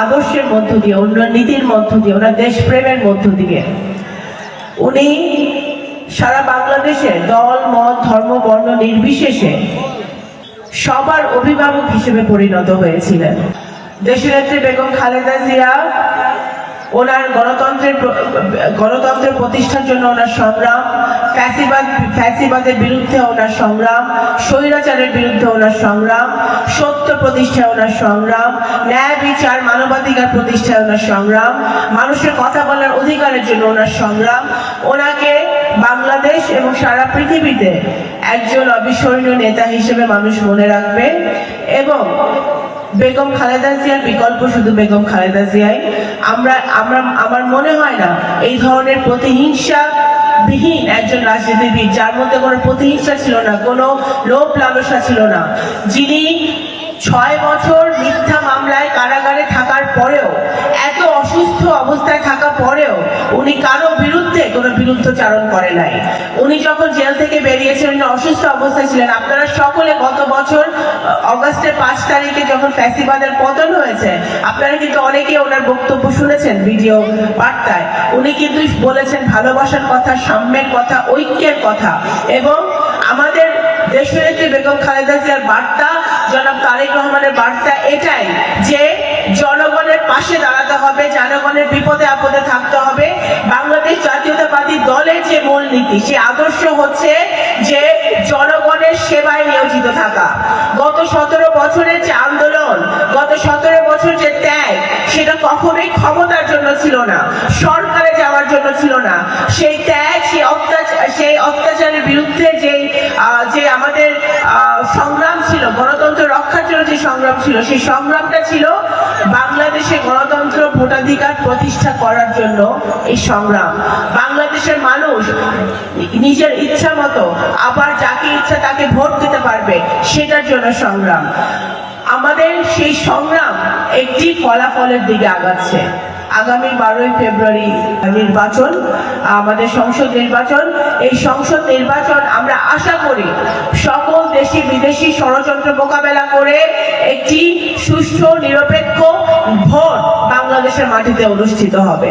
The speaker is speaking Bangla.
আদর্শের মধ্য দিয়ে, উন্নয়ন নীতির মধ্য দিয়ে, ওনার দেশপ্রেমের মধ্য দিয়ে উনি সারা বাংলাদেশে দল মত ধর্ম বর্ণ নির্বিশেষে সবার অভিভাবক হিসেবে পরিণত হয়েছিলেন। দেশনেত্রী বেগম খালেদা জিয়া ওনার গণতন্ত্রের প্রতিষ্ঠার জন্য ওনার সংগ্রাম, ফ্যাসিবাদের বিরুদ্ধে ওনার সংগ্রাম, স্বৈরাচারের বিরুদ্ধে ওনার সংগ্রাম, সত্য প্রতিষ্ঠায় ওনার সংগ্রাম, ন্যায় বিচার মানবাধিকার প্রতিষ্ঠায় ওনার সংগ্রাম, মানুষের কথা বলার অধিকারের জন্য ওনার সংগ্রাম, ওনাকে বাংলাদেশ এবং সারা পৃথিবীতে একজন অবিস্মরণীয় নেতা হিসেবে মানুষ মনে রাখবে। এবং বেগম খালেদা জিয়ার বিকল্প শুধু বেগম খালেদা জিয়াই। আমার মনে হয় না এই ধরনের প্রতিহিংসা বিহীন একজন রাজনীতিবিদ, যার মধ্যে কোনো প্রতিহিংসা ছিল না, কোনো লোভ লালসা ছিল না, যিনি 6 বছর মিথ্যা মামলায় কারাগারে থাকার পরেও, এত অসুস্থ অবস্থায় থাকা পরেও উনি কারো বিরুদ্ধে কোনো বিরুদ্ধচারণ করে নাই। উনি যখন জেল থেকে বেরিয়েছেন, উনি অসুস্থ অবস্থায় ছিলেন। আপনারা সকলে গত বছর অগাস্টের 5 তারিখে যখন ফ্যাসিবাদের পতন হয়েছে, আপনারা কিন্তু অনেকে ওনার বক্তব্য শুনেছেন ভিডিও বার্তায়। উনি কিন্তু বলেছেন ভালোবাসার কথা, সাম্যের কথা, ঐক্যের কথা। এবং আমাদের দেশনেত্রী বেগম খালেদা জিয়ার বার্তা, জনাব তারেক রহমানের বার্তা এটাই যে জনগণের পাশে দাঁড়াতে হবে, জনগণের বিপদে আপদে থাকতে হবে। বাংলাদেশ জাতীয়তাবাদী দলের যে মূলনীতি, সে আদর্শ হচ্ছে যে জনগণের সেবায় নিয়োজিত থাকা। গত 17 বছরের যে আন্দোলন, গত 17 বছর যে ত্যাগ, সেটা কখনোই ক্ষমতার জন্য ছিল না, সরকারে যাওয়ার জন্য ছিল না। সেই ত্যাগ, সেই অত্যাচারের বিরুদ্ধে যে আমাদের সংগ্রাম ছিল, গণতন্ত্র রক্ষার জন্য যে সংগ্রাম ছিল, সেই সংগ্রামটা ছিল বাংলাদেশে গণতন্ত্র ভোটাধিকার প্রতিষ্ঠা করার জন্য। এই সংগ্রাম বাংলাদেশের মানুষ নিজের ইচ্ছা মতো আবার যাকে ইচ্ছা তাকে ভোট দিতে পারবে, সেটার জন্য সংগ্রাম। আমাদের সেই সংগ্রাম একটি ফলাফলের দিকে আগাচ্ছে। আগামী 12ই ফেব্রুয়ারি নির্বাচন, আমাদের সংসদ নির্বাচন। এই সংসদ নির্বাচন আমরা আশা করি সকল দেশি বিদেশি ষড়যন্ত্র মোকাবেলা করে একটি সুষ্ঠু নিরপেক্ষ ভোট বাংলাদেশের মাটিতে অনুষ্ঠিত হবে।